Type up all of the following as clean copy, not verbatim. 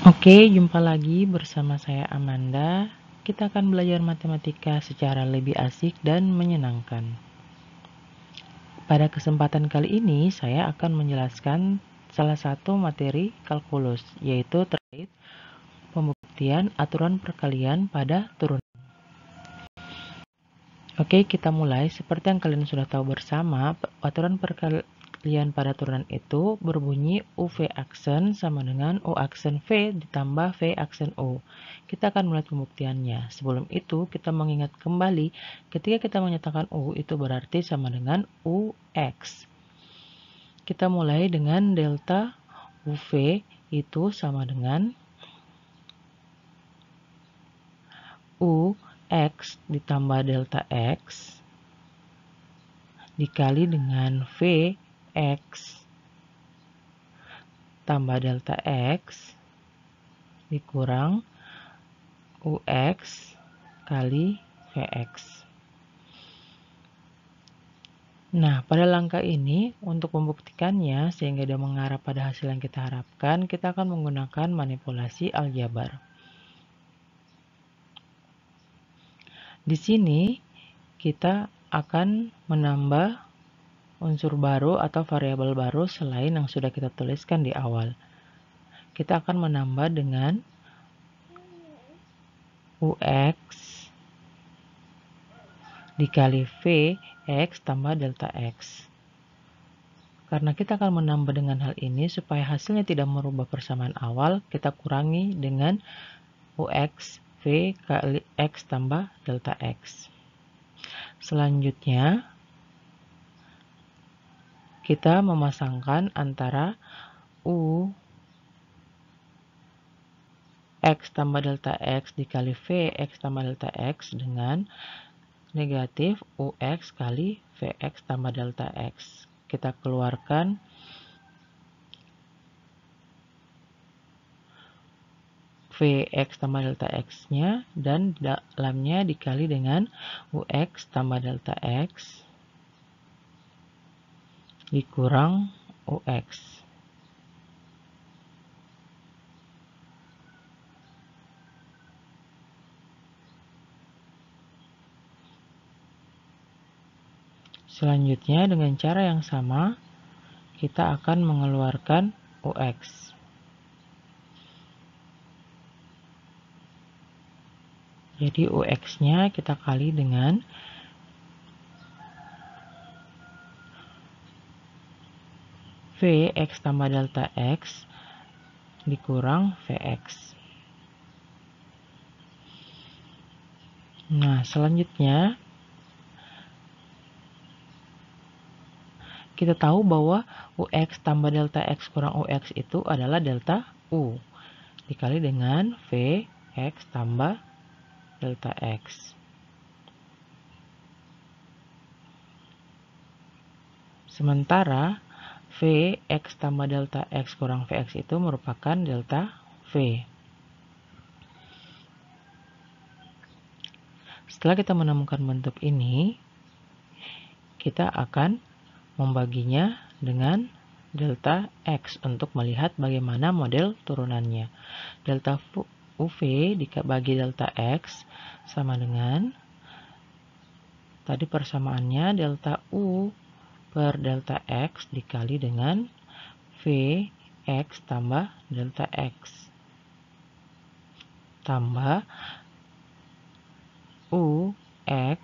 Oke, jumpa lagi bersama saya Amanda. Kita akan belajar matematika secara lebih asik dan menyenangkan. Pada kesempatan kali ini, saya akan menjelaskan salah satu materi kalkulus, yaitu terkait pembuktian aturan perkalian pada turunan. Oke, kita mulai. Seperti yang kalian sudah tahu bersama, aturan perkalian pada turunan itu berbunyi UV aksen sama dengan U aksen V ditambah V aksen U. Kita akan melihat pembuktiannya. Sebelum itu, kita mengingat kembali ketika kita menyatakan U itu berarti sama dengan UX. Kita mulai dengan delta UV itu sama dengan UX ditambah delta X dikali dengan Vx tambah delta X dikurang Ux kali Vx. Nah, pada langkah ini, untuk membuktikannya sehingga dia mengarah pada hasil yang kita harapkan, kita akan menggunakan manipulasi aljabar. Di sini, kita akan menambah unsur baru atau variabel baru selain yang sudah kita tuliskan di awal. Kita akan menambah dengan UX dikali Vx tambah delta X. Karena kita akan menambah dengan hal ini, supaya hasilnya tidak merubah persamaan awal, kita kurangi dengan UX V kali X tambah delta X. Selanjutnya, kita memasangkan antara U X tambah delta X dikali Vx tambah delta X dengan negatif UX kali Vx tambah delta X. Kita keluarkan Vx tambah delta X-nya dan dalamnya dikali dengan UX tambah delta X dikurang UX. Selanjutnya dengan cara yang sama kita akan mengeluarkan UX. Jadi UX-nya kita kali dengan Vx tambah delta X dikurang Vx. Nah, selanjutnya kita tahu bahwa UX tambah delta X kurang UX itu adalah delta U dikali dengan Vx tambah delta X. Sementara Vx tambah delta X kurang Vx itu merupakan delta V. Setelah kita menemukan bentuk ini, kita akan membaginya dengan delta X untuk melihat bagaimana model turunannya. Delta UV dibagi delta X sama dengan, tadi persamaannya delta U per delta X dikali dengan Vx tambah delta X tambah Ux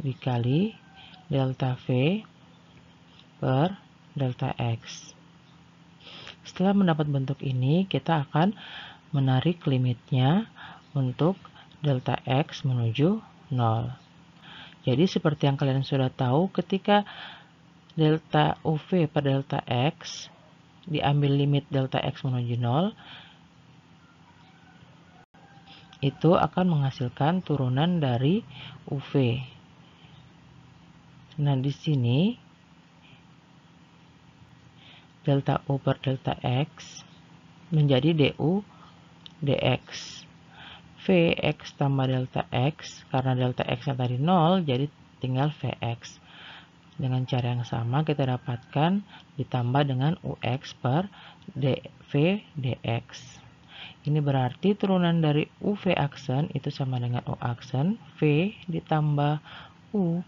dikali delta V per delta X. Setelah mendapat bentuk ini, kita akan menarik limitnya untuk delta X menuju 0. Jadi seperti yang kalian sudah tahu, ketika delta UV per delta X diambil limit delta X menuju 0, itu akan menghasilkan turunan dari UV. Nah, di sini delta U per delta X menjadi DU dx. Vx tambah delta X, karena delta X-nya tadi 0, jadi tinggal Vx. Dengan cara yang sama kita dapatkan ditambah dengan Ux per dV dx. Ini berarti turunan dari UV aksen itu sama dengan O aksen, V ditambah U,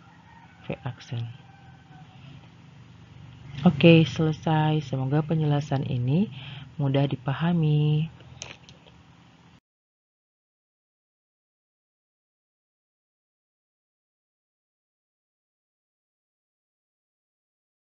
V aksen. Oke, selesai. Semoga penjelasan ini mudah dipahami.